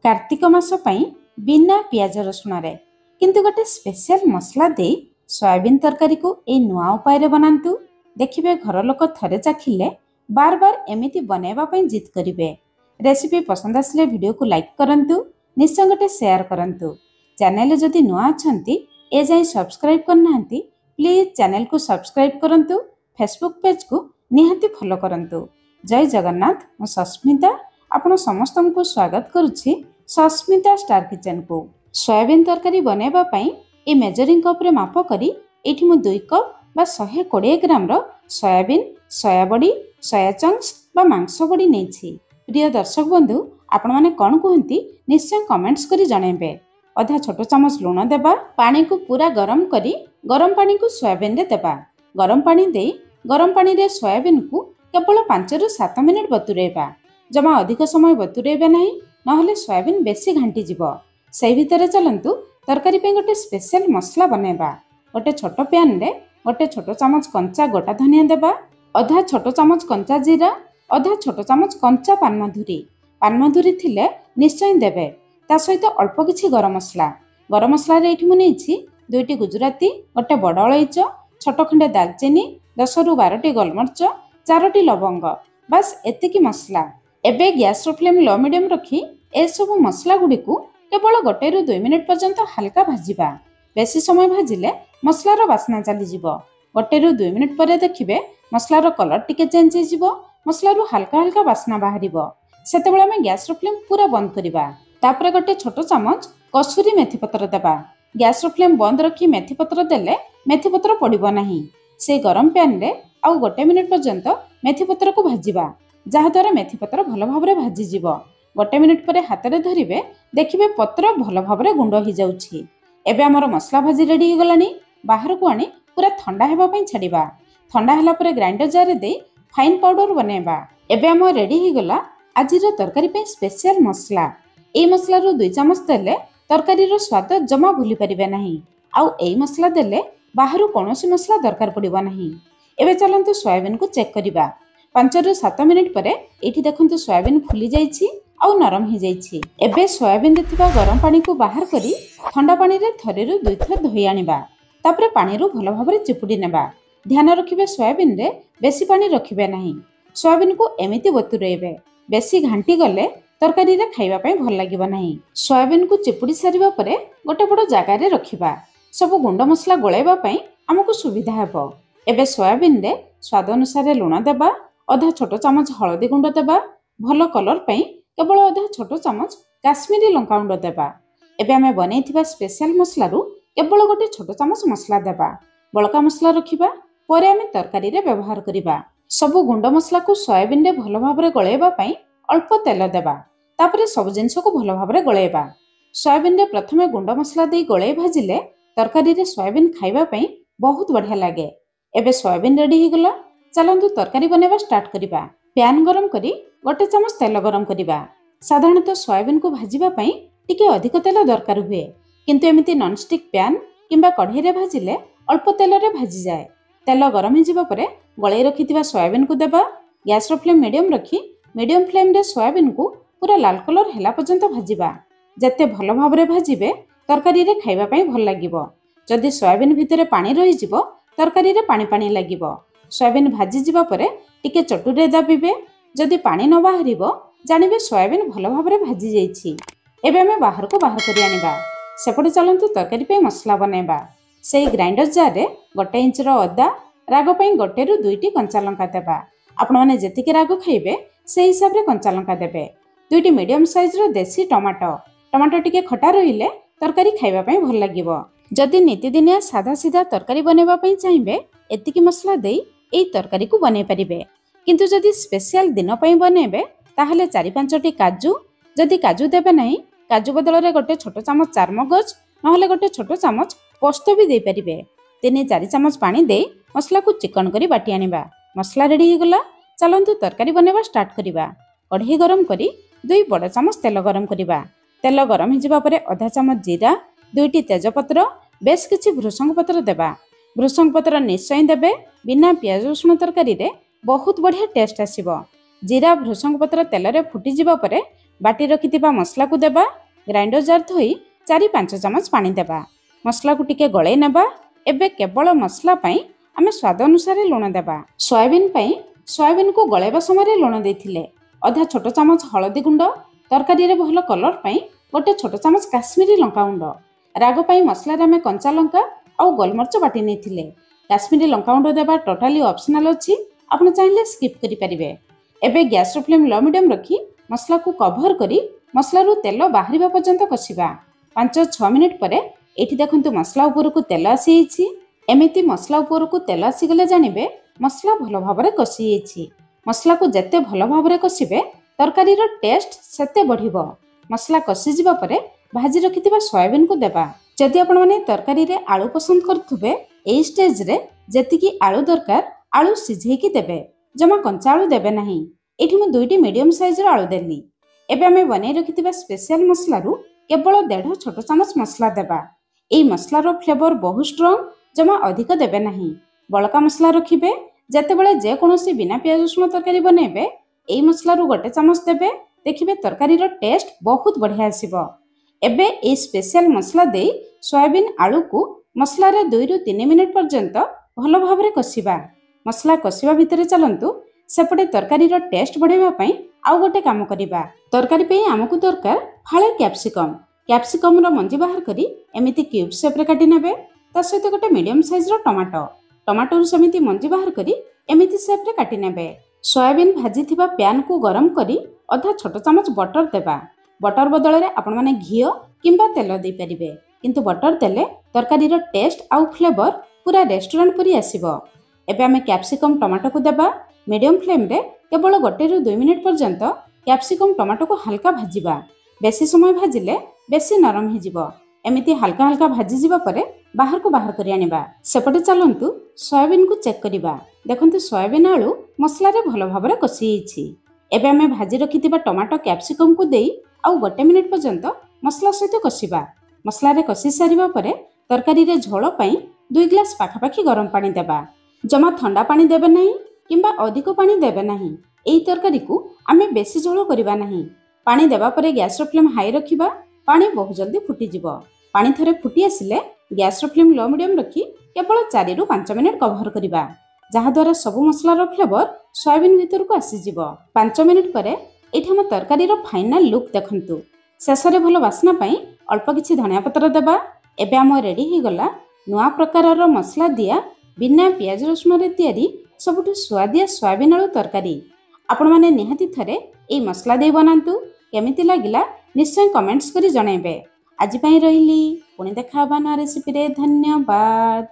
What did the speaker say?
कार्तिक मास पई बिना पियाज रसुण रे किंतु गोटे स्पेशल मसला दे सोयाबीन तरकारी को ए नुआ उपाय बनातु। देखिए घर लोक थरे चाखिले बार बार एमिति बनैबा पई जिद करिवे। रेसिपी पसंद आसले वीडियो को लाइक करंतु, निश्चय गोटे शेयर करंतु। चैनल जदि नुआ अछंती ए जाई सब्सक्राइब करनांती प्लीज चैनल को सब्सक्राइब करंतु। फेसबुक पेज को निहाती फॉलो करंतु। जय जगन्नाथ। मु सस्मिता आपण समस्त को स्वागत करुछि सस्मिता स्टार किचन को। सोयाबीन तरकारी बनैबा पई ए मेजरिंग कप रे माप करी एठी मु 2 कप बा 120 ग्राम रो सोयाबीन, सोया बड़ी, सोया चंक्स बा मांस बड़ी नेछि। प्रिय दर्शक बंधु, आपण माने कोन कहंती निश्चय कमेंट्स करी जणैबे। आधा छोटो चम्मच लूण देबा। पानी को पूरा गरम करी गरम पानी को सोयाबीन रे देबा। गरम पानी दे गरम पानी रे सोयाबीन को केवल 5 रु 7 मिनिट बतुरेबा। जमा अधिक समय बतुरेबे नहीं, नहले सोयाबीन बेसी घांटी जीवो। सेही भितरे चलंतु तरकारी पे गोटे स्पेशल मसला बनेबा। गोटे छोट पैन रे गोटे छोट चम्मच कंचा गोटा धनिया देबा, आधा छोट चम्मच कंचा जीरा, आधा छोट चम्मच कंचा पानमधुरी थिले निश्चय देबे। ता सहित अल्प किछि गरम मसला रे एठी मु नेछि 2टी गुजराती, गोटे बड़ अलैच, छोट खंडे दालचीनी, 10 रु 12टी गोलमरिच, 4टी लवंग, बस एतिकी मसला। एबे गैस रो फ्लेम लो मीडियम रखी ए सब मसला गुडी को केवल 1 रु 2 मिनिट पर्यंत हल्का भाजिबा। बेसी समय भाजिले मसला रो बास्ना चली जिवो। 1 रु 2 मिनिट परे देखिबे मसला रो कलर टिके चेंज हो जिवो, मसला रो हल्का हल्का बास्ना बाहरिबो। सेतेबेले हम गैस रो फ्लेम पूरा बंद करिबा। तापरे गोटे छोट चम्मच कसूरी मेथी पत्र देबा। गैस रो फ्लेम बंद रखी मेथी पत्र देले मेथी पत्र पड़िबो नाही। से गरम पैन रे आउ 1 मिनिट पर्यंत मेथी पत्र को भाजिबा, जहा द्वारा मेथी पत्र भल भाबरे भाजी जिवो। 1 मिनिट परे हाथ रे धरिबे, देखिबे पत्र भल भाबरे गुंड हो जाउछि। एबे हमर मसला भाजी रेडी हो गलानी। बाहर को आनी पूरा ठंडा हेबा पई छाडिबा। ठंडा हला परे ग्राइंडर जार रे दे फाइन पाउडर बनेबा। एबे हम रेडी हो गला आजिर तरकारी पे स्पेशल मसला। ए मसला रो 2 चम्मच देले तरकारी रो स्वाद जमा भूली परिबे नाही। आउ ए मसला देले बाहरु कोनोसी मसला दरकार पड़िबो नाही। एबे चलंतु सोयाबीन को चेक करिबा। 5 रु 7 मिनिट परे एठी देखंतु सोयाबीन फुली जाईछि आउ नरम हो जाईछि। एबे सोयाबीन देथिबा गरम पानी को बाहर करी ठंडा पानी रे थरे रु 2 थर धोई आनिबा। तापरे पानी रु भल भाबरे चिपुडी नेबा। ध्यान रखिबे सोयाबीन रे बेसी पानी रखिबे नाही। सोयाबीन को एमिति बतुरेबे। बेसी घांटी गले तरकारी रे खाइबा पई भल लागिबो नाही। सोयाबीन को चिपुडी सारिबा परे गोटे बड़ जागा रे रखिबा। सब गुंड मसला गोळाइबा पई हमकु सुविधा हेबो। एबे सोयाबीन रे स्वाद अनुसार लूण देबा, आधा छोट चम्मच हळदी गुंड देबा, भल कलर पई केवल आधा छोट चम्मच काश्मीरी लंका गुंड देबा। एबे हमें बनैथिबा स्पेशल मसला रु केवल गोटे छोट चम्मच मसला देबा। बळका मसला रखिबा, परे हमें तरकारी रे व्यवहार करिबा। सब गुंड मसला को सोयाबीन रे भल भाबरे गळाइबा पई अल्प तेल देबा। तापरे सब जिंस को भल भाबरे गळाइबा। सोयाबीन रे प्रथमे गुंड मसला देई गळाइ भाजिले तरकारी रे सोयाबीन खाइबा पई बहुत बढ़िया लागे। एबे सोयाबीन रेडी हो गला। चलंतु तरकारी बनेबा स्टार्ट करिबा। पैन गरम करी 1 चम्मच तेल गरम करिबा। साधारणतः सोयाबीन को भाजिबा पई टिके अधिक तेल दरकार हुए, किंतु एमिति नॉन स्टिक पैन किंबा कढ़ाई रे भाजिले अल्प तेल रे भाजी जाए। तेल गरम हो जिबा परे गळाई रखिथिबा सोयाबीन को देबा। गैस रो फ्लेम मीडियम रखी मीडियम फ्लेम रे सोयाबीन को पूरा लाल कलर हेला पर्यंत भाजिबा। जते भल भाबरे भाजिबे तरकारी रे खाइबा पई भल लागिबो। जदि सोयाबीन भितरे पानी रहि जिवो तरकारी रे पानी पानी लागिबो। सोयाबीन भाजी जिबा परे टिके चटुरे दाबिबे। जदि पानी न बाहरिबो जानिबे सोयाबीन भल भाबरे भाजी जाईछि। एबे हमें बाहर को बाहर करि आनिबा। सेपटे चलंतु तरकारी पे मसला बनेबा। सेही ग्राइंडर जार रे 1 इंच रो अदा, राग पई 1 रु 2टी कंचा लंका देबा। आपण माने जेतिके राग खाइबे सेही हिसाब रे कंचा लंका देबे। 2टी मीडियम साइज रो देसी टमाटो टिके खटा रहिले तरकारी खाइबा पई भल लागिबो। जदि नीतिदिनिया सादा सीधा तरकारी बनेबा पई चाहिबे एतिकी मसला देई एई तरकारी को बनै परिबे। किंतु जदि स्पेशल दिन पई बनेबे ताहले 4-5टी काजू, जदि काजू देबे नाही काजू बदल रे गोटे छोट चम्मच चारमगज नहले गोटे छोट चम्मच पोस्त भी दे परिबे। 3-4 चम्मच पानी दे मसला को चिकन करी बाटी आनिबा। मसला रेडी हो गला। चलंतु तरकारी बनेबा स्टार्ट करिबा। कढ़ाई गरम करी 2 बड़ चम्मच तेल गरम करिबा। तेल गरम हो जिबा परे आधा चम्मच जीरा, 2टी तेजपत्र, बेस किछि भृषंग पत्र देबा। भृषंग पत्र निश्चय देबे। बिना पियाज रसुण तरकारी रे बहुत बढ़िया टेस्ट आसीबो। जीरा भृषंग पत्र तेल रे फुटी जिबा परे बाटी रखिथिबा मसला को देबा। ग्राइंडर जार थोई 4-5 चमच पानी देबा। मसला को टिके गळै नेबा। एबे केवल मसला पई आमे स्वाद अनुसार लुण देबा। सोयाबीन पई सोयाबीन को गळैबा समय लुण देथिले। आधा छोट चमच हळदी गुंड, तरकारी रे भलो कलर पई गोटे छोट चमच काश्मीरी लंका गुंड, राग पई मसला रे आमे कंचा लंका और गोलमरिच बाटी नेथिले। काश्मीरी लंका गुंड देबा टोटाली ऑप्शनल अछि, आपण चाहिले स्किप करि परिबे। एबे गैस रो फ्लेम लो मीडियम रखी मसला को कवर करी मसला रू तेल बाहरिबा पर्यंत कसिबा। 5-6 मिनिट परे एठी देखंतु मसला ऊपर को तेल आसी छि। एमिति मसला ऊपर को तेल आसी गले जानिबे मसला भलो भाबरे कसी छि। मसला को जत्ते भलो भाबरे कसिबे तरकारी रो टेस्ट सेते बढ़िबो। मसला कसी जिबा परे भाजी रखिथिबा सोयाबीन को देबा। जदि आपण माने तरकारी रे आलू पसंद करथुबे एई स्टेज रे जेतिकी आलू दरकार आलू सिझेकी देबे, जमा कंचा आलू देबे नाही। एठी मु 2टी मीडियम साइज रो आलू देली। एबे आमे बनै रखिथिबा स्पेशल मसला रू केवल 1.5 छोट चमच मसला देबा। एई मसला रो फ्लेवर बहुत स्ट्रांग, जमा अधिक देबे नाही। बळका मसला रखिबे। जेतेबेले जे कोनोसी बिना प्याज रसुण तरकारी बनेबे एई मसला रू 1 चमच देबे। देखिबे तरकारी रो टेस्ट बहुत बढ़िया आसीबो। एबे ए स्पेशल मसला दे सोयाबीन आलू को मसला रे 2-3 मिनिट पर्यंत भलो भाबरे कसिबा। मसला कसिबा भितरे चलंतु सेपटे तरकारी रो टेस्ट बढ़ेबा पई आउ गोटे काम करिबा। तरकारी पे हमकु दरकार फाळे कैप्सिकम रो मंजी बाहर करी एमिति क्यूब शेप रे काटी नेबे। ता सहित गोटे मीडियम साइज रो टमाटो रू समिति मंजी बाहर करी एमिति शेप रे काटी नेबे। सोयाबीन भाजी थिबा पैन को गरम करी आधा छोट चमच बटर देबा। बटर बदल रे आपण माने घियो किंबा तेल दे परिबे, किंतु बटर देले तरकारी रो टेस्ट आउ फ्लेवर पूरा रेस्टोरेंट परी आसीबो। एबे आमे कैप्सिकम टमाटो को देबा। मीडियम फ्लेम रे केवल 1-2 मिनिट पर्यंत कैप्सिकम टमाटो को हल्का भाजिबा। बेसी समय भाजिले बेसी नरम हे जिवो। एमिति हल्का हल्का भाजी जिबा परे बाहर करी आनिबा। सेपटे चलंतु सोयाबीन को चेक करिबा। देखंतु सोयाबीन आलू मसला रे भलो भाबरे कसी छि। एबे आमे भाजी रखिथिबा टमाटो कैप्सिकम को देई आउ 1 मिनिट पर्यंत मसला सहित कसिबा। मसला रे कसी सारिबा परे तरकारी रे झोल पई 2 ग्लास पाखापाखी गरम पानी देबा। जमा ठंडा पानी देबे नाही किंबा अधिक पानी देबे नाही। एई तरकारी को आमे बेसी झोल करिबा नाही। पानी देबा परे गैस रो फ्लेम हाई रखिबा। पानी बहुत जल्दी फुटी जिवो। पानी थरे फुटी आसिले गैस रो फ्लेम लो मीडियम रखी केवल 4-5 मिनिट कवर करिबा, जहा द्वारा सब मसला रो फ्लेवर सोयाबीन भीतर को आसी जिवो। 5 मिनिट परे एठी हम तरकारी रो फाइनल लुक देखंतु। शेषरे भलो बासना पई अल्प किछि धनिया पत्र देबा। एबे हम रेडी हे गला नुआ प्रकार रो मसला दिया बिना प्याज रसुण रे तयारी सबुठु स्वादिया सोयाबीन आलू तरकारी। आपण माने निहाती थरे एई मसला दे बनांतु। केमिति लागिला निश्चय कमेंट्स करी जणाइबे। आज पई रहिली, पुणी देखा बा नया रेसिपी रे। धन्यवाद।